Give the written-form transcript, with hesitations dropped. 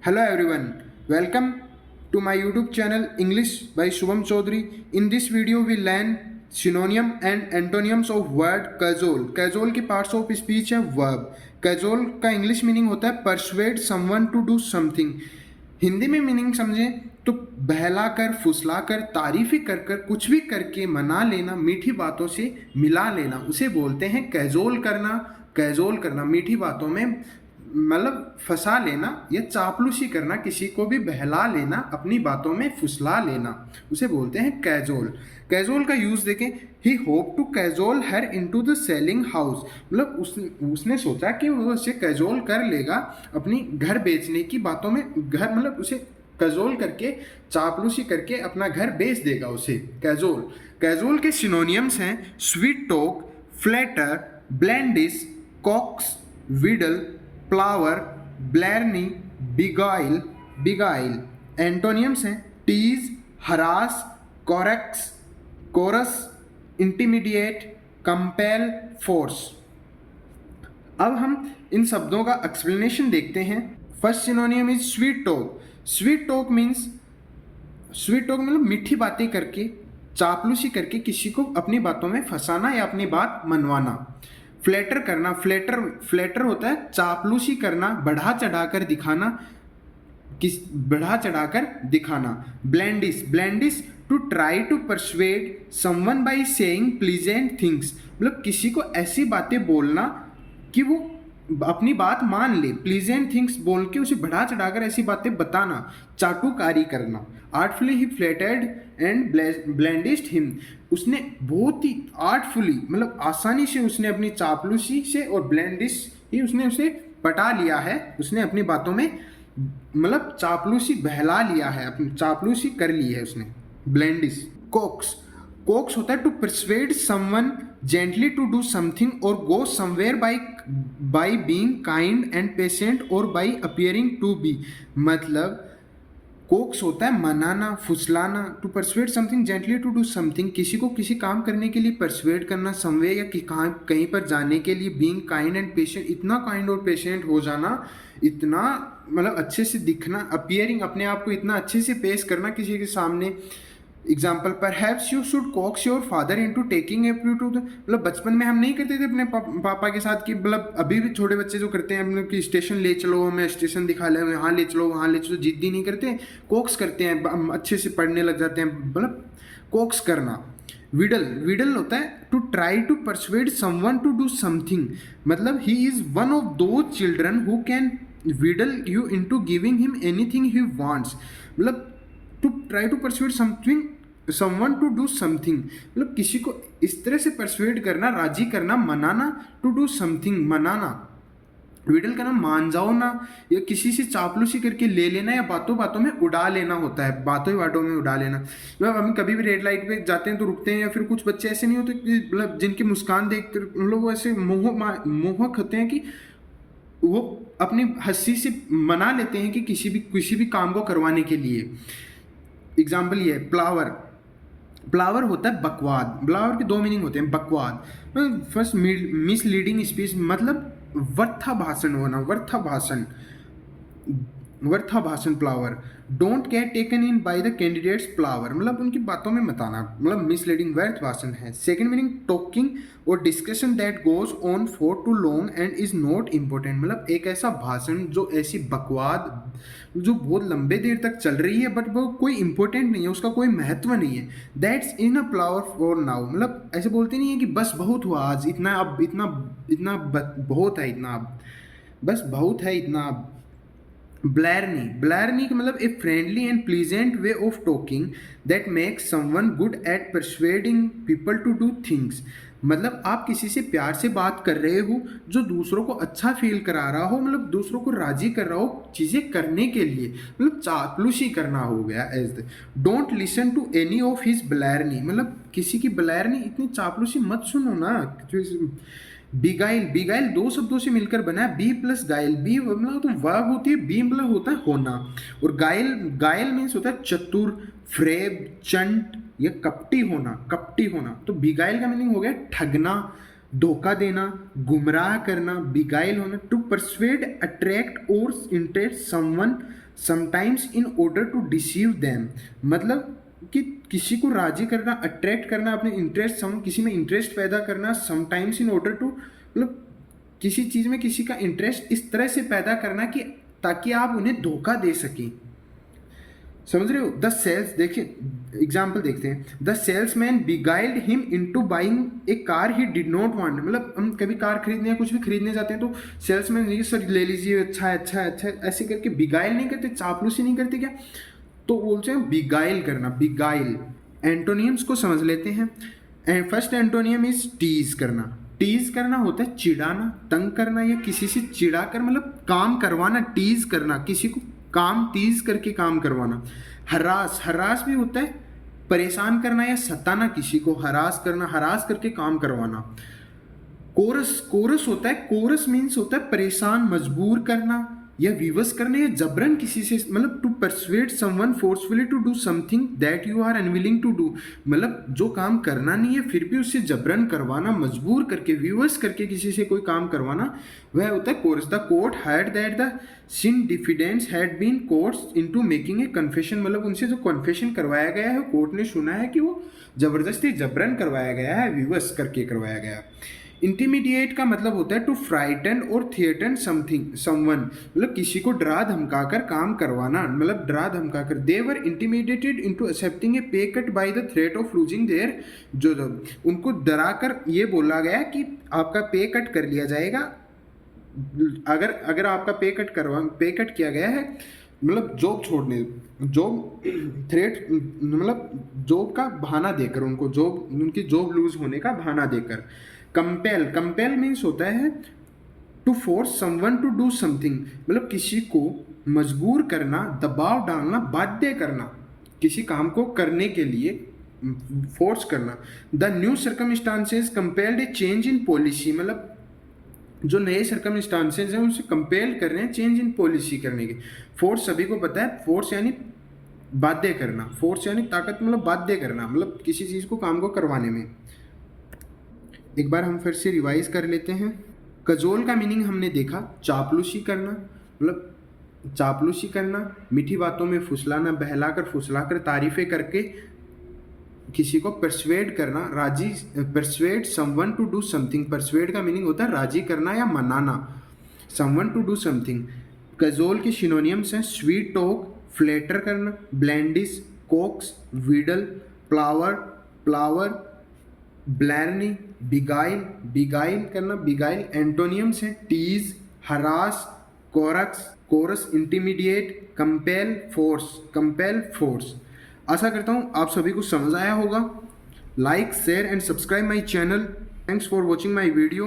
Hello everyone, welcome to my YouTube channel English by Shubham Chaudhary. In this video we learn synonym and antonyms of word cajole. Cajole के parts of speech है verb. Cajole का English meaning होता है persuade someone to do something. Hindi में meaning समझें तो बहला कर, फुसला कर, तारीफी कर कर, कुछ भी करके मना लेना, मीठी बातों से मिला लेना, उसे बोलते हैं कैजोल करना. कैजोल करना मीठी बातों में मतलब फंसा लेना या चापलूसी करना, किसी को भी बहला लेना, अपनी बातों में फुसला लेना, उसे बोलते हैं कैजोल. कैजोल का यूज देखें. He hope to cajole her into the selling house. मतलब उसने सोचा कि वो उसे कैजोल कर लेगा अपनी घर बेचने की बातों में. घर मतलब उसे कैजोल करके, चापलूसी करके अपना घर बेच देगा उसे. कैजोल. कैजोल के सिनोनियम्स हैं sweet talk, flatter, blandish, coax, wheedle, palaver, blarney, beguile. Beguile. Antonyms हैं tease, harass, coerce, coerce, intimidate, compel, force. अब हम इन शब्दों का एक्सप्लेनेशन देखते हैं. First synonym is sweet talk. Sweet talk means, sweet talk मतलब मीठी बातें करके, चापलूसी करके किसी को अपनी बातों में फंसाना या अपनी बात मनवाना. फ्लैटर करना. फ्लैटर होता है चापलूसी करना, बढ़ा चढ़ाकर दिखाना, बढ़ा चढ़ाकर दिखाना. Blandish. Blandish to try to persuade someone by saying pleasant things. मतलब किसी को ऐसी बातें बोलना कि वो अपनी बात मान ले. प्लीजेंट थिंग्स बोल के उसे बढ़ा चढ़ाकर ऐसी बातें बताना, चाटुकारी करना. Artfully he flattered and blandished him. उसने बहुत ही आर्टफुली मतलब आसानी से उसने अपनी चापलूसी से और ब्लेंडिश ही उसने उसे पटा लिया है. उसने अपनी बातों में मतलब चापलूसी बहला लिया है, अपनी चापलूसी कर ली है उसने. ब्लेंडिश. कोक्स. कोक्स होता है to persuade someone gently to do something or go somewhere by being kind and patient or by appearing to be. मतलब कोक्स होता है मनाना, फुसलाना. To persuade something gently to do something, किसी को किसी काम करने के लिए परसुएड करना, समवे या कहीं पर जाने के लिए. बीइंग काइंड एंड पेशेंट, इतना काइंड और पेशेंट हो जाना, इतना मतलब अच्छे से दिखना. अपीयरिंग, अपने आप को इतना अच्छे से पेश करना किसी के सामने. Example, perhaps you should coax your father into taking up you to the. मतलब बचपन में हम नहीं करते थे अपने पापा के साथ कि मतलब अभी भी छोटे बच्चे जो करते हैं मतलब कि स्टेशन ले चलो, हमें स्टेशन दिखा ले, यहाँ ले चलो, वहाँ ले चलो. जिद्दी नहीं करते, कोक्स करते हैं, अच्छे से पढ़ने लग जाते हैं. मतलब कोक्स करना. विडल. विडल होता है to try to persuade someone to do something. मतलब he is one of those children who can wheedle you into giving him anything he wants. मतलब to try to persuade something, someone to do something, मतलब किसी को इस तरह से persuade करना, राजी करना, मनाना. टू डू समथिंग, मनाना. विडल करना मान जाओ ना, या किसी से चापलूसी करके ले लेना, या बातों बातों में उड़ा लेना होता है. बातों ही बातों में उड़ा लेना. मतलब हम कभी भी रेड लाइट पे जाते हैं तो रुकते हैं, या फिर कुछ बच्चे ऐसे नहीं होते मतलब जिनकी मुस्कान देख कर हम लोग ऐसे मोहक होते हैं कि वो अपनी हंसी से मना लेते हैं कि किसी भी काम को करवाने के लिए. एग्जाम्पल ये है फ्लावर. फ्लावर होता है बकवाद. फ्लावर के दो मीनिंग होते हैं. बकवाद फर्स्ट मिसलीडिंग स्पीच, मतलब वर्था भाषण होना, वर्था भाषण. वर्था भाषण flower. Don't get taken in by the candidates flower, मतलब उनकी बातों में मत आना, मतलब मिसलीडिंग व्यर्थ भाषण है. सेकंड मीनिंग टॉकिंग और discussion that goes on for too long and is not important. मतलब एक ऐसा भाषण जो ऐसी बकवाद जो बहुत लंबे देर तक चल रही है बट वो कोई इंपॉर्टेंट नहीं है, उसका कोई महत्व नहीं है. That's in a flower for now. मतलब ऐसे बोलते नहीं है कि बस बहुत हुआ आज, इतना अब, इतना बहुत है, इतना अब, बस बहुत है, इतना अब. ब्लैरनी. ब्लैरनी का मतलब a friendly and pleasant way of talking that makes someone good at persuading people to do things. मतलब आप किसी से प्यार से बात कर रहे हो जो दूसरों को अच्छा फील करा रहा हो, मतलब दूसरों को राजी कर रहा हो चीज़ें करने के लिए, मतलब चापलूसी करना हो गया. As they don't listen to any of his blarney. मतलब किसी की ब्लैरनी, इतनी चापलूसी मत सुनो ना. बिगाइल. बिगाइल दो शब्दों से मिलकर बना है, बी प्लस गाइल. बी मतलब तो वर्ब होती है, बी मतलब होता है होना, और गाइल, गाइल मीन्स होता है चतुर, फ्रेब, चंट या कपटी होना. कपटी होना. तो बिगाइल का मीनिंग हो गया ठगना, धोखा देना, गुमराह करना, बिगाइल होना. टू परसुएड, अट्रैक्ट और interest someone sometimes in order to deceive them, मतलब कि किसी को राजी करना, अट्रैक्ट करना, अपने इंटरेस्ट, किसी में इंटरेस्ट पैदा करना, समटाइम्स इन ऑर्डर टू, मतलब किसी चीज़ में किसी का इंटरेस्ट इस तरह से पैदा करना कि ताकि आप उन्हें धोखा दे सकें। समझ रहे हो? द सेल्स, देखिए एग्जाम्पल देखते हैं। The salesman beguiled him into buying a car he did not want, मतलब हम कभी कार खरीदने या कुछ भी खरीदने जाते हैं तो सेल्समैन ये सर ले लीजिए, अच्छा है अच्छा है अच्छा है, ऐसे करके बिगाइल नहीं करते, चापलूसी नहीं करते क्या? तो बोलते हैं बिगाइल करना, बिगाइल। एंटोनियम्स को समझ लेते हैं। And first antonym is tease करना। टीज करना होता है चिढ़ाना, तंग करना, या किसी से चिढ़ा कर मतलब काम करवाना। टीज करना, किसी को काम तीज करके काम करवाना। हरास, हरास भी होता है परेशान करना या सताना, किसी को हरास करना, हरास करके काम करवाना। कोरस, कोरस होता है, कोरस मीन्स होता है परेशान, मजबूर करना या विवश करना या जबरन किसी से, मतलब to persuade someone forcefully to do something that you are unwilling to do, मतलब जो काम करना नहीं है फिर भी उससे जबरन करवाना, मजबूर करके, विवश करके किसी से कोई काम करवाना, वह होता है coerce. The court had that the sin defendants had been coerced into making a confession, मतलब उनसे जो कन्फेशन करवाया गया है कोर्ट ने सुना है कि वो जबरदस्ती जबरन करवाया गया है, विवश करके करवाया गया। इंटीमीडिएट का मतलब होता है टू फ्राइटन और थिएटन समथिंग समवन, मतलब किसी को डरा धमकाकर काम करवाना, मतलब डरा धमकाकर। दे वर इंटीमीडिएटेड इनटू एक्सेप्टिंग ए पे cut by the threat of losing their job, उनको डरा कर ये बोला गया कि आपका पे कट कर लिया जाएगा अगर आपका पे कट किया गया है, मतलब जॉब छोड़ने, जॉब थ्रेट, मतलब जॉब का बहाना देकर, उनको जॉब, उनकी जॉब लूज होने का बहाना देकर। कंपेल, कंपेल मीन्स होता है to force someone to do something, मतलब किसी को मजबूर करना, दबाव डालना, बाध्य करना, किसी काम को करने के लिए फोर्स करना। The new circumstances compelled A change in policy, मतलब जो नए सर्कमस्टांसेस हैं उनसे कंपेल कर रहे हैं चेंज इन पॉलिसी करने के। फोर्स सभी को पता है, फोर्स यानी बाध्य करना, फोर्स यानी ताकत, मतलब बाध्य करना, मतलब किसी चीज़ को, काम को करवाने में। एक बार हम फिर से रिवाइज कर लेते हैं। कजोल का मीनिंग हमने देखा, चापलूसी करना, मतलब चापलूसी करना, मीठी बातों में फुसलाना, बहलाकर फुसलाकर तारीफें करके किसी को परसुएड करना, राजी, persuade someone to do something, persuade का मीनिंग होता है राजी करना या मनाना, someone to do something. Cajole के सिनोनियम्स हैं स्वीट टॉक, फ्लेटर करना, blandish, coax, wheedle, palaver, palaver, blarney, beguile, beguile करना, बिगाइल। एंटोनियम्स हैं tease, harass, coerce, coerce, intimidate, compel, force, compel, force. आशा करता हूँ आप सभी को समझ आया होगा। Like, share and subscribe my channel. Thanks for watching my video.